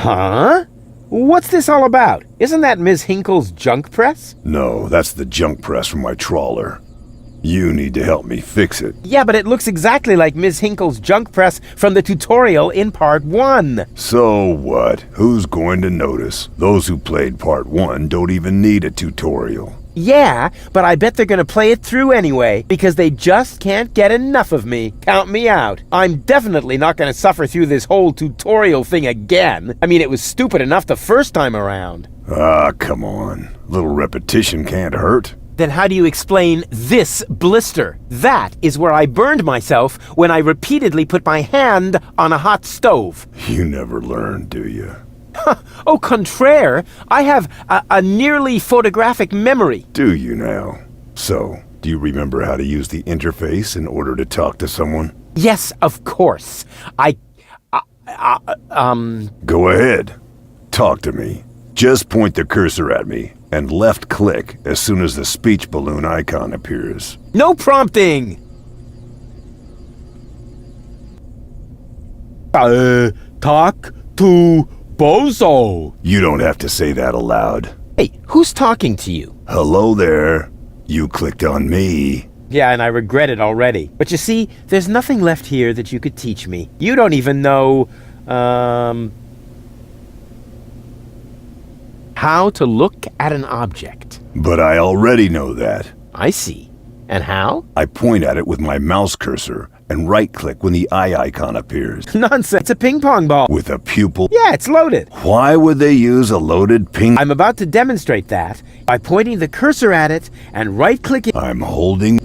Huh? What's this all about? Isn't that Ms. Hinkle's junk press? No, that's the junk press from my trawler. You need to help me fix it. Yeah, but it looks exactly like Ms. Hinkle's junk press from the tutorial in Part 1. So what? Who's going to notice? Those who played Part 1 don't even need a tutorial. Yeah, but I bet they're gonna play it through anyway, because they just can't get enough of me. Count me out. I'm definitely not gonna suffer through this whole tutorial thing again. I mean, it was stupid enough the first time around. Ah, come on. A little repetition can't hurt. Then how do you explain this blister? That is where I burned myself when I repeatedly put my hand on a hot stove. You never learn, do you? Au contraire, I have a nearly photographic memory. Do you now? So, do you remember how to use the interface in order to talk to someone? Yes, of course. Go ahead. Talk to me. Just point the cursor at me and left click as soon as the speech balloon icon appears. No prompting! Talk to Bozo. You don't have to say that aloud. Hey, who's talking to you? Hello there. You clicked on me. Yeah, and I regret it already. But you see, there's nothing left here that you could teach me. You don't even know, how to look at an object. But I already know that. I see. And how? I point at it with my mouse cursor and right-click when the eye icon appears. Nonsense. It's a ping pong ball. With a pupil? Yeah, it's loaded. Why would they use a loaded ping? I'm about to demonstrate that by pointing the cursor at it and right-clicking. I'm holding...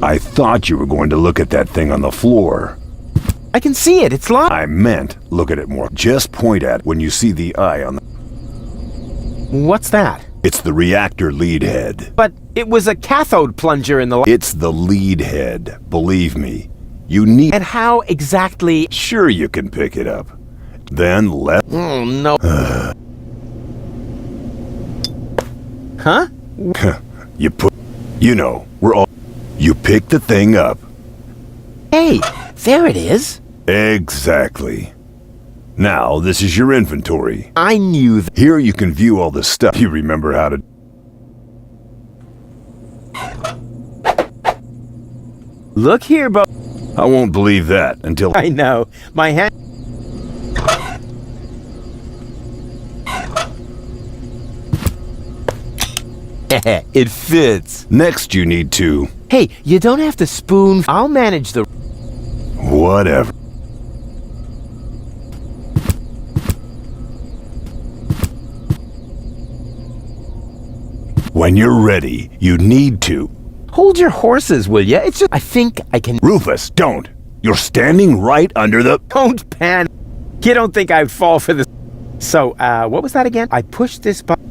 I thought you were going to look at that thing on the floor. I can see it. It's locked. I meant look at it more. Just point at it when you see the eye on the... What's that? It's the reactor lead head. But it was a cathode plunger in the... It's the lead head. Believe me. You need... And how exactly... Sure you can pick it up. Then left... Oh, no. Huh? You put... You know, we're all... You pick the thing up. Hey, there it is. Exactly. Now, this is your inventory. I knew that. Here you can view all the stuff. You remember how to... Look here, Bo. I won't believe that until... I know. My hand... It fits. Next you need to... Hey, you don't have to spoon... I'll manage the... Whatever. When you're ready, you need to... Hold your horses, will ya? It's just... I think I can... Rufus, don't! You're standing right under the... Don't panic. You don't think I'd fall for this... So, what was that again? I pushed this button...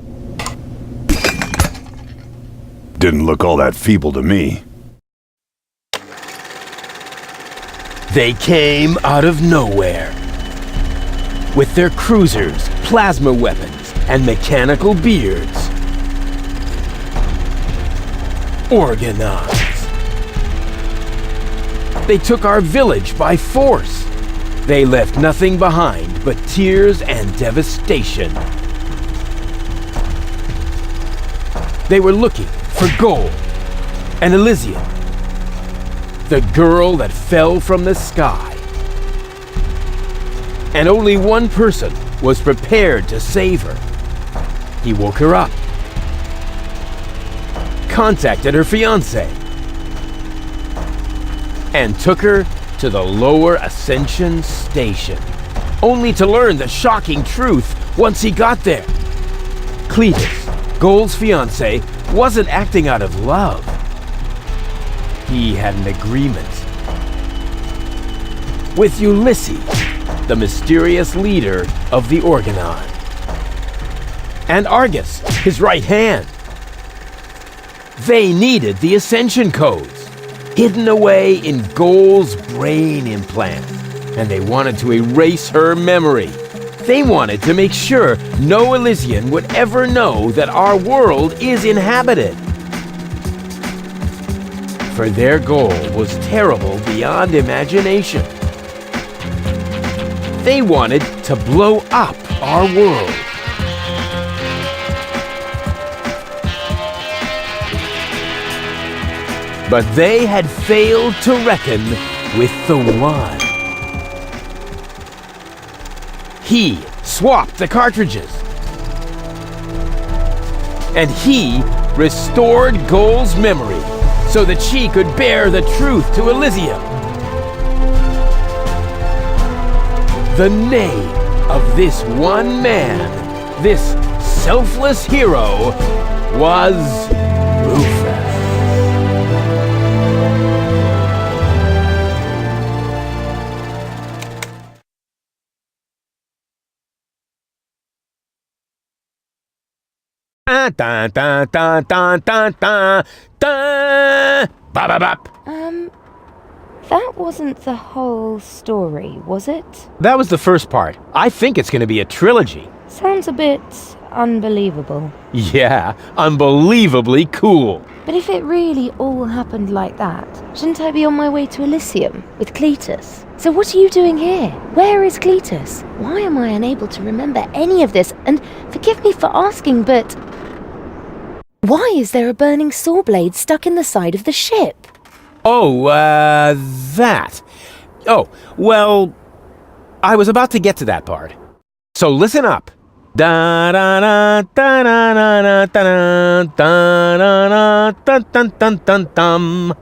Didn't look all that feeble to me. They came out of nowhere. With their cruisers, plasma weapons, and mechanical beards. Organized. They took our village by force. They left nothing behind but tears and devastation. They were looking for gold and Elysium, the girl that fell from the sky. And only one person was prepared to save her. He woke her up, contacted her fiancé, and took her to the lower Ascension station, only to learn the shocking truth once he got there. Cletus, Gold's fiancé, wasn't acting out of love. He had an agreement with Ulysses, the mysterious leader of the Organon, and Argus, his right hand. They needed the Ascension codes, hidden away in Gold's brain implant, and they wanted to erase her memory. They wanted to make sure no Elysian would ever know that our world is inhabited. for their goal was terrible beyond imagination. They wanted to blow up our world. But they had failed to reckon with the One. He swapped the cartridges. And he restored Goal's memory so that she could bear the truth to Elysium. The name of this one man, this selfless hero, was Rufusa. Dun, dun, dun, dun, dun, dun, dun. Bop, bop, bop. That wasn't the whole story, was it? That was the first part. I think it's going to be a trilogy. Sounds a bit unbelievable. Yeah, unbelievably cool. But if it really all happened like that, shouldn't I be on my way to Elysium with Cletus? So what are you doing here? Where is Cletus? Why am I unable to remember any of this? And forgive me for asking, but why is there a burning saw blade stuck in the side of the ship? Oh, that. Oh, well, I was about to get to that part. So listen up. Da da da da da da da da da da dun dun dun dun.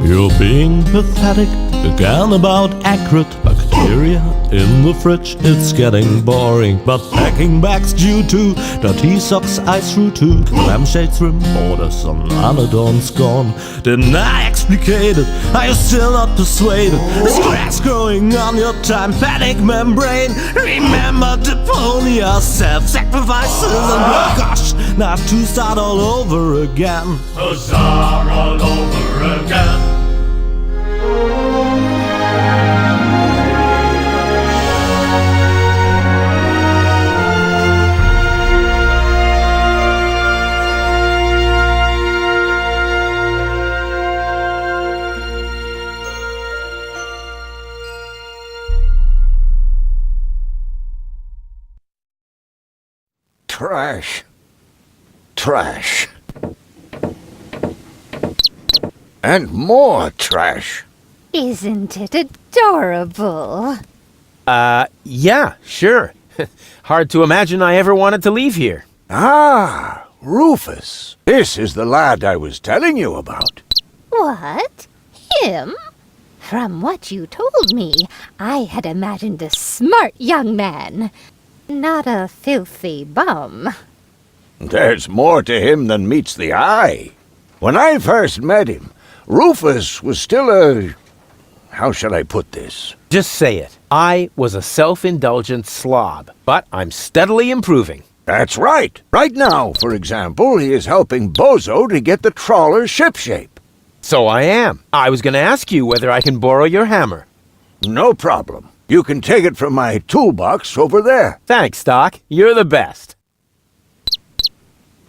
You're being pathetic again about accurate bacteria in the fridge. It's getting boring, but packing bags due to dirty socks I threw to lampshades, rim borders on anodons gone. Didn't I explicate it? Are you still not persuaded? There's grass growing on your tympanic membrane. Remember Deponia, self-sacrifices, and oh gosh, not to start all over again. To start all over again. Trash. Trash. And more trash. Isn't it adorable? Yeah, sure. Hard to imagine I ever wanted to leave here. Ah, Rufus. This is the lad I was telling you about. What? Him? From what you told me, I had imagined a smart young man, not a filthy bum. There's more to him than meets the eye. When I first met him, Rufus was still a... how shall I put this? Just say it. I was a self-indulgent slob, but I'm steadily improving. That's right. Right now, for example, he is helping Bozo to get the trawler shipshape. So I am. I was going to ask you whether I can borrow your hammer. No problem. You can take it from my toolbox over there. Thanks, Doc. You're the best.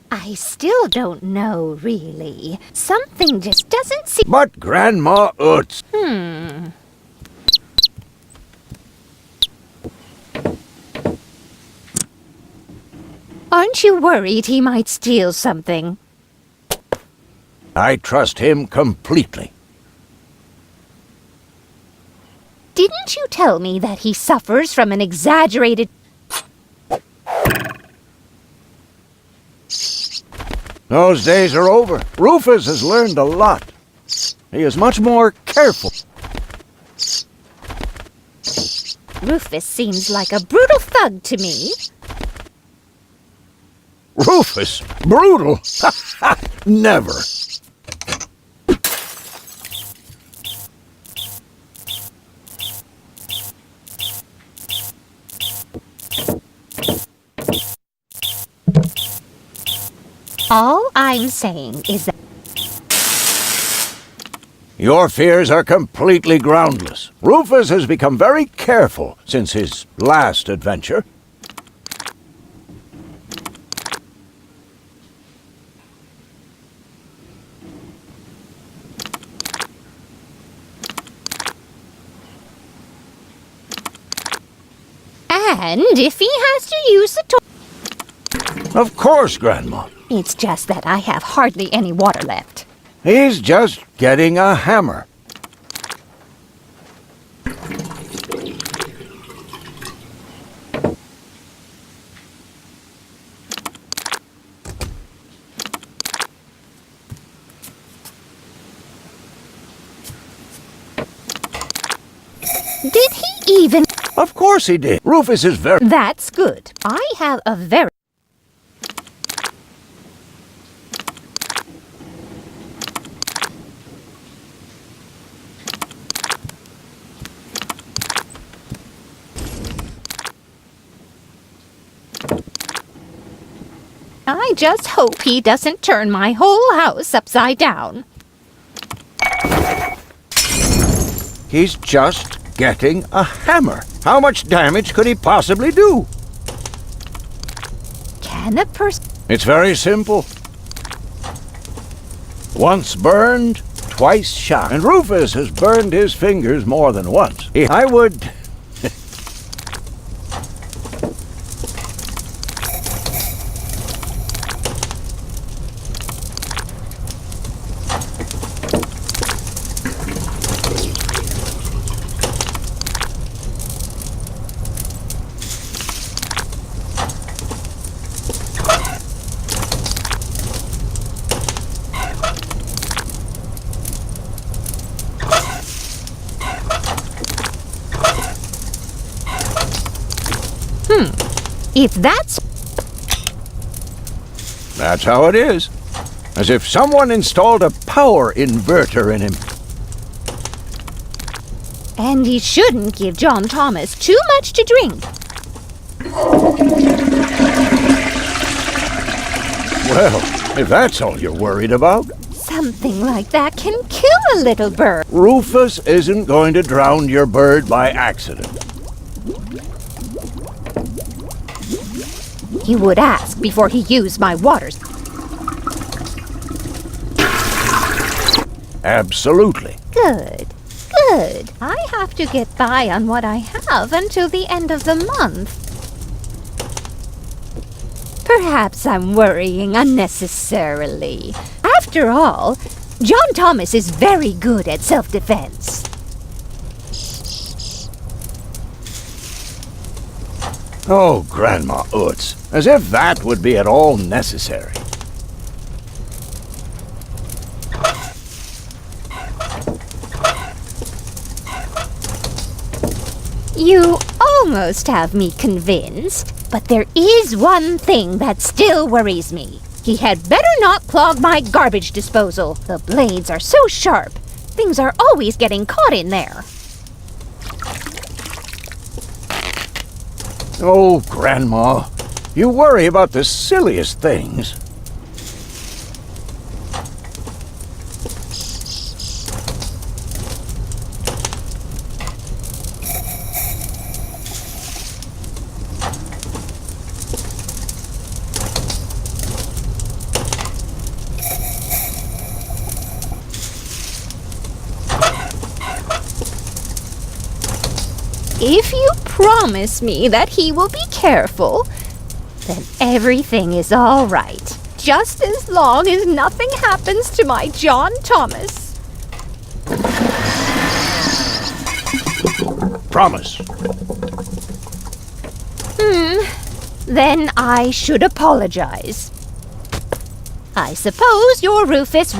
I still don't know, really. Something just doesn't seem... But Grandma Utz... Aren't you worried he might steal something? I trust him completely. Didn't you tell me that he suffers from an exaggerated... Those days are over. Rufus has learned a lot. He is much more careful. Rufus seems like a brutal thug to me. Rufus? Brutal? Never. All I'm saying is that... Your fears are completely groundless. Rufus has become very careful since his last adventure. And if he has to use the toilet... Of course, Grandma. It's just that I have hardly any water left. He's just getting a hammer. Did he even... Of course he did. Rufus is very... That's good. I have a very... I just hope he doesn't turn my whole house upside down. He's just getting a hammer. How much damage could he possibly do? Can a person... It's very simple. Once burned, twice shot. And Rufus has burned his fingers more than once. I would... If that's... That's how it is. As if someone installed a power inverter in him. And he shouldn't give John Thomas too much to drink. Well, if that's all you're worried about, Something like that can kill a little bird. Rufus isn't going to drown your bird by accident. He would ask before he used my waters. Absolutely. Good. Good. I have to get by on what I have until the end of the month. Perhaps I'm worrying unnecessarily. After all, John Thomas is very good at self-defense. Oh, Grandma Utz, as if that would be at all necessary. You almost have me convinced, but there is one thing that still worries me. He had better not clog my garbage disposal. The blades are so sharp. Things are always getting caught in there. Oh, Grandma, you worry about the silliest things. If you promise me that he will be careful, then everything is all right. Just as long as nothing happens to my John Thomas. Promise. Then I should apologize. I suppose your Rufus...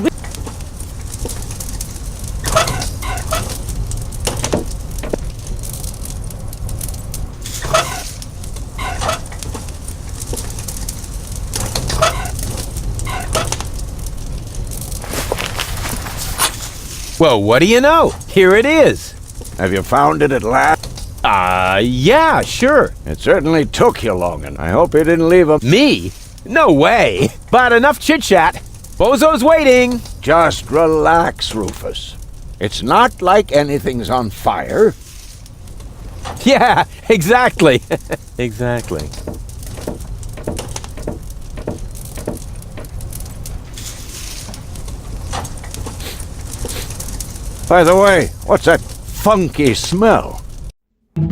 Well, what do you know? Here it is. Have you found it at last? Yeah, sure. It certainly took you long, and I hope you didn't leave a... Me? No way. But enough chit-chat. Bozo's waiting. Just relax, Rufus. It's not like anything's on fire. Yeah, exactly. Exactly. By the way, what's that funky smell?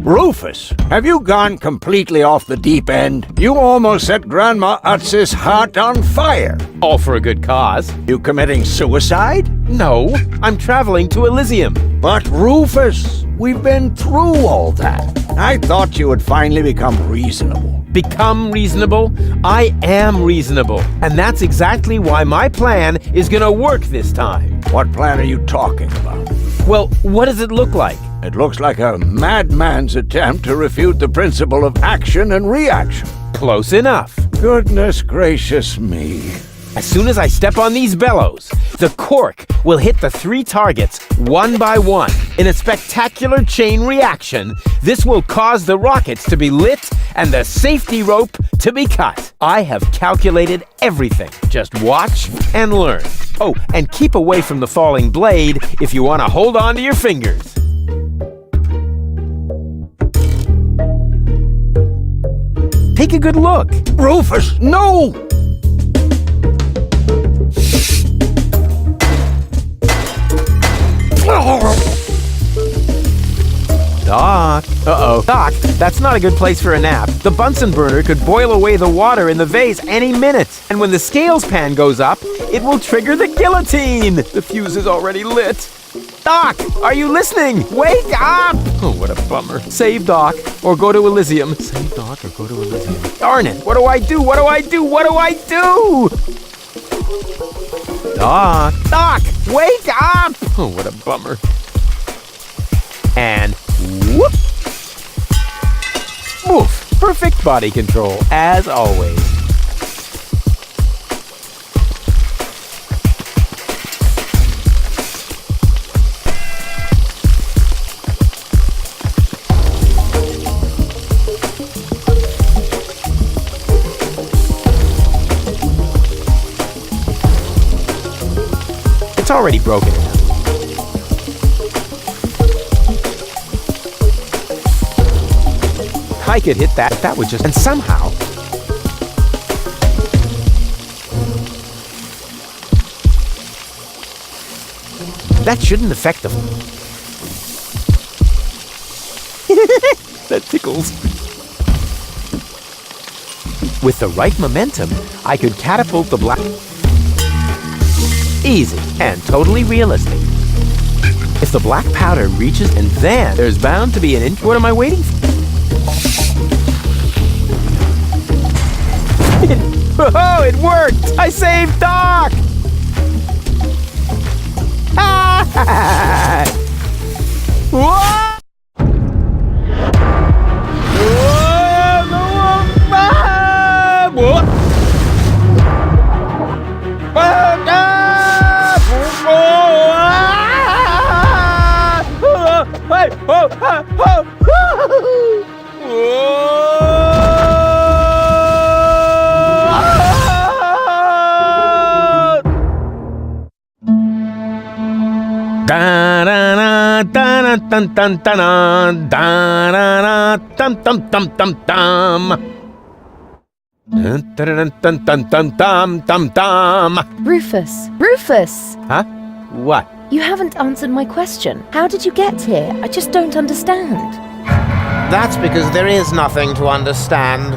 Rufus, have you gone completely off the deep end? You almost set Grandma Utz's heart on fire. All for a good cause. You committing suicide? No, I'm traveling to Elysium. But Rufus, we've been through all that. I thought you would finally become reasonable. Become reasonable? I am reasonable. And that's exactly why my plan is gonna work this time. What plan are you talking about? Well, what does it look like? It looks like a madman's attempt to refute the principle of action and reaction. Close enough. Goodness gracious me. As soon as I step on these bellows, the cork will hit the 3 targets one by one. In a spectacular chain reaction, this will cause the rockets to be lit and the safety rope to be cut. I have calculated everything. Just watch and learn. Oh, and keep away from the falling blade if you want to hold on to your fingers. Take a good look. Rufus, no! Doc. Uh-oh. Doc, that's not a good place for a nap. The Bunsen burner could boil away the water in the vase any minute. And when the scales pan goes up, it will trigger the guillotine. The fuse is already lit. Doc, are you listening? Wake up! Oh, what a bummer. Save Doc, or go to Elysium. Save Doc, or go to Elysium. Darn it, what do I do? What do I do? What do I do? Doc, wake up! Oh, what a bummer. And whoop! Woof! Perfect body control, as always. It's already broken enough. I could hit that, that would just... And somehow... That shouldn't affect them. That tickles. With the right momentum, I could catapult the black... Easy and totally realistic. If the black powder reaches, and then there's bound to be an inch... What am I waiting for? Oh, it worked! I saved Doc! Whoa! Rufus! Rufus! Huh? What? You haven't answered my question. How did you get here? I just don't understand. That's because there is nothing to understand.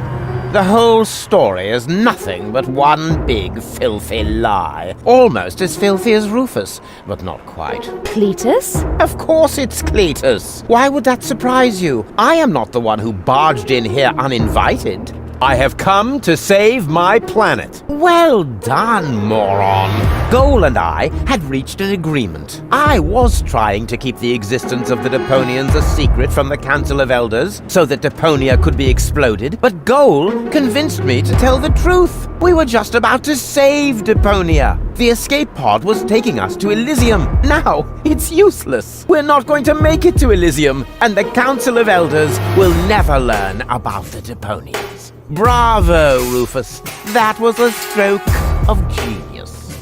The whole story is nothing but one big filthy lie. Almost as filthy as Rufus, but not quite. Cletus? Of course it's Cletus. Why would that surprise you? I am not the one who barged in here uninvited. I have come to save my planet. Well done, moron. Goal and I had reached an agreement. I was trying to keep the existence of the Deponians a secret from the Council of Elders so that Deponia could be exploded, but Goal convinced me to tell the truth. We were just about to save Deponia. The escape pod was taking us to Elysium. Now, it's useless. We're not going to make it to Elysium, and the Council of Elders will never learn about the Deponians. Bravo, Rufus. That was a stroke of genius.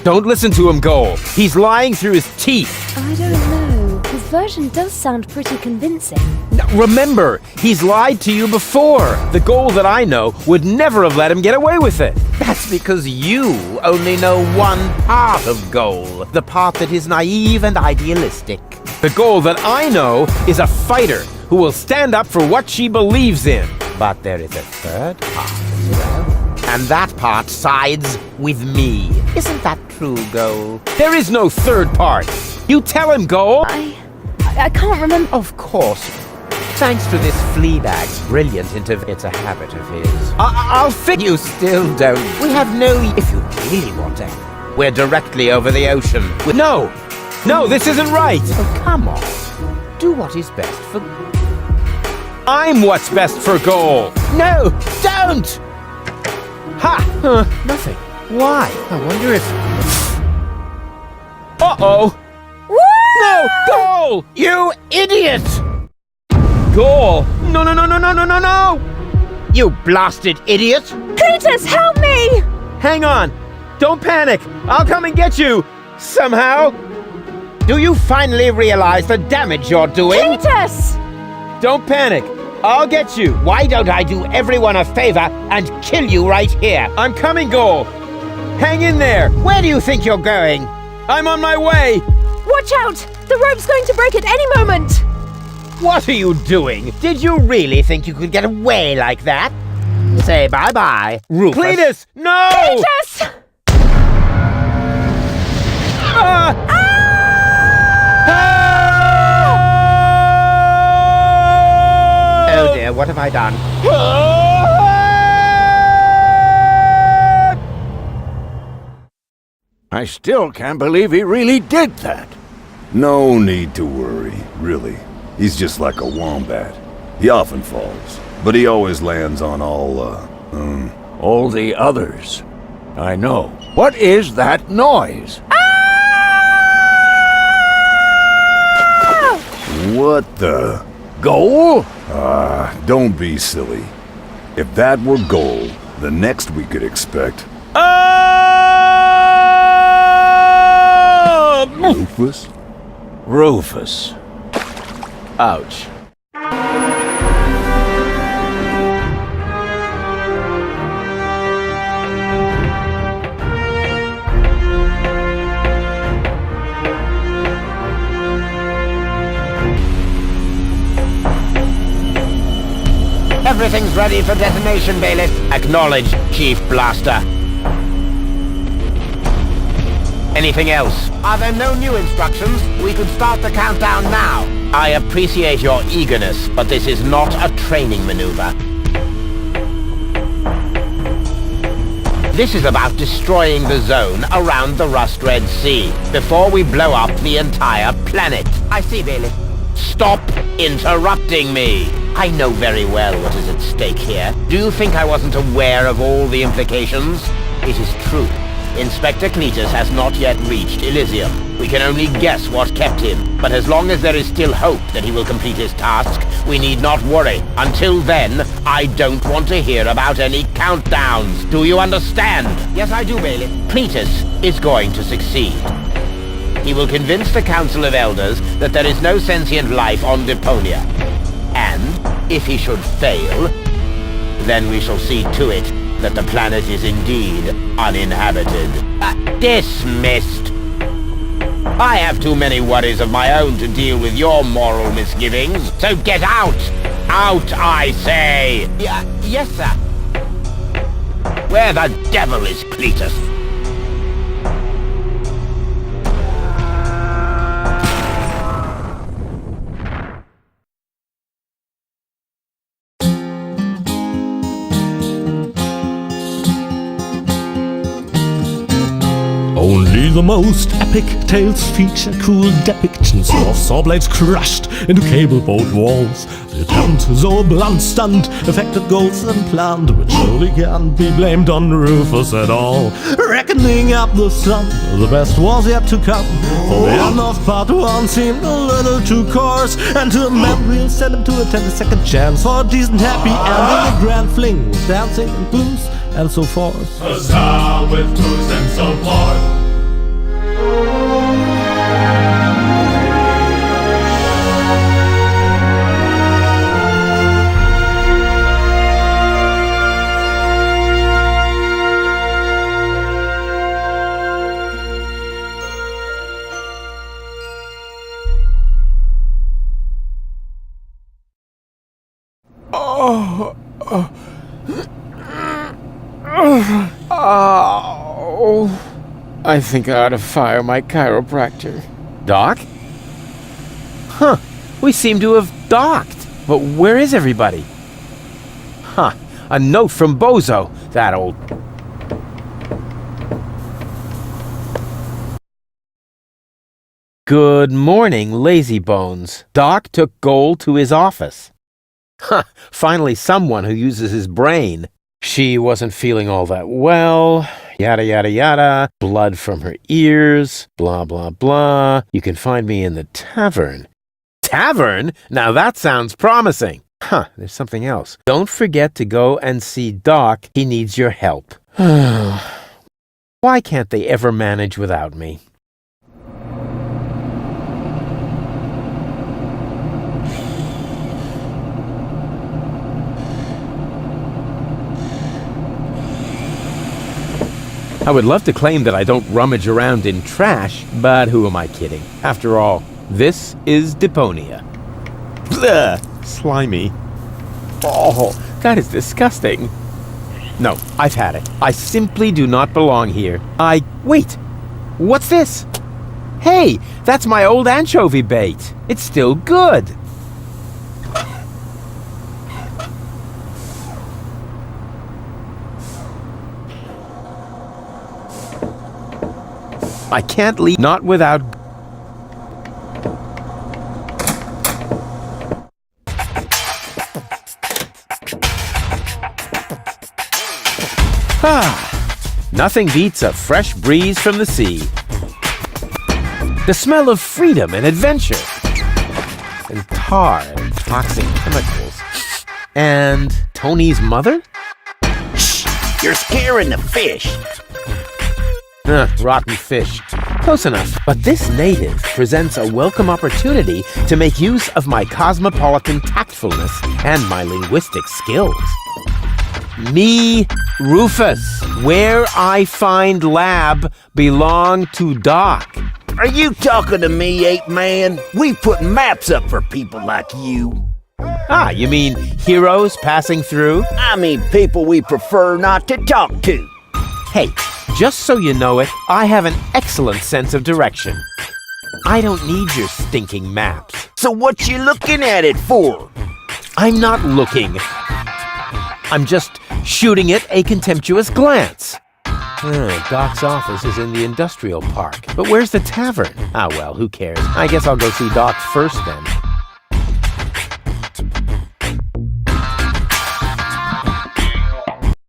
Don't listen to him, Goal. He's lying through his teeth. I don't know. His version does sound pretty convincing. Now, remember, he's lied to you before. The Goal that I know would never have let him get away with it. That's because you only know one part of Goal, the part that is naive and idealistic. The Goal that I know is a fighter who will stand up for what she believes in. But there is a third part as well. And that part sides with me. Isn't that true, Goal? There is no third part. You tell him, Goal. I can't remember. Of course. Thanks to this Fleabag's brilliant it's a habit of his. I'll fix. You still don't. We have no... If you really want to... We're directly over the ocean. No! No, this isn't right! Oh, come on. Do what is best for... I'm what's best for Goal! No! Don't! Ha! Nothing. Why? I wonder if... Uh-oh! No! Goal! You idiot! Goal! No, no, no, no, no, no, no, no! You blasted idiot! Cletus, help me! Hang on! Don't panic! I'll come and get you! Somehow! Do you finally realize the damage you're doing? Cletus! Don't panic! I'll get you! Why don't I do everyone a favor and kill you right here? I'm coming, Goal! Hang in there! Where do you think you're going? I'm on my way! Watch out! The rope's going to break at any moment! What are you doing? Did you really think you could get away like that? Say bye-bye, Rufus. Cletus! No! Cletus! Oh dear, what have I done? I still can't believe he really did that. No need to worry, really. He's just like a wombat. He often falls, but he always lands on All the others. I know. What is that noise? What the? Goal? Don't be silly. If that were gold, the next we could expect... Rufus? Rufus. Ouch. Everything's ready for detonation, Bailiff. Acknowledged, Chief Blaster. Anything else? Are there no new instructions? We could start the countdown now. I appreciate your eagerness, but this is not a training maneuver. This is about destroying the zone around the Rust Red Sea before we blow up the entire planet. I see, Bailiff. Stop interrupting me! I know very well what is at stake here. Do you think I wasn't aware of all the implications? It is true. Inspector Cletus has not yet reached Elysium. We can only guess what kept him, but as long as there is still hope that he will complete his task, we need not worry. Until then, I don't want to hear about any countdowns. Do you understand? Yes, I do, Bailiff. Cletus is going to succeed. He will convince the Council of Elders that there is no sentient life on Deponia. And, if he should fail, then we shall see to it that the planet is indeed uninhabited. Dismissed! I have too many worries of my own to deal with your moral misgivings, so get out! Out, I say! Yes, sir. Where the devil is Cletus? Only the most epic tales feature cruel depictions of saw blades crushed into cable boat walls. The attempt, though a blunt stunt, affected goals and planned, which surely can't be blamed on Rufus at all. Reckoning up the sun, the best was yet to come, for the end of part one seemed a little too coarse, and to amend we'll send him to attend a second chance for a decent happy ending, a grand fling with dancing and booze and so forth. Huzzah with booze and so forth. Oh, I think I ought to fire my chiropractor. Doc? Huh, we seem to have docked. But where is everybody? Huh, a note from Bozo, that old... Good morning, lazy bones. Doc took Gold to his office. Huh, finally someone who uses his brain. She wasn't feeling all that well, yada yada yada, blood from her ears, blah blah blah. You can find me in the tavern. Tavern? Now that sounds promising. Huh, there's something else. Don't forget to go and see Doc. He needs your help. Why can't they ever manage without me? I would love to claim that I don't rummage around in trash, but who am I kidding? After all, this is Deponia. Blech, slimy. Oh, that is disgusting. No, I've had it. I simply do not belong here. Wait! What's this? Hey, that's my old anchovy bait. It's still good. I can't leave, not without... Nothing beats a fresh breeze from the sea. The smell of freedom and adventure. And tar and toxic chemicals. And Tony's mother? Shh! You're scaring the fish. Rotten fish. Close enough. But this native presents a welcome opportunity to make use of my cosmopolitan tactfulness and my linguistic skills. Me, Rufus, where I find lab belong to Doc. Are you talking to me, ape man? We put maps up for people like you. Ah, you mean heroes passing through? I mean people we prefer not to talk to. Hey, just so you know it, I have an excellent sense of direction. I don't need your stinking maps. So what you looking at it for? I'm not looking. I'm just shooting it a contemptuous glance. Doc's office is in the industrial park. But where's the tavern? Ah, well, who cares? I guess I'll go see Doc first then.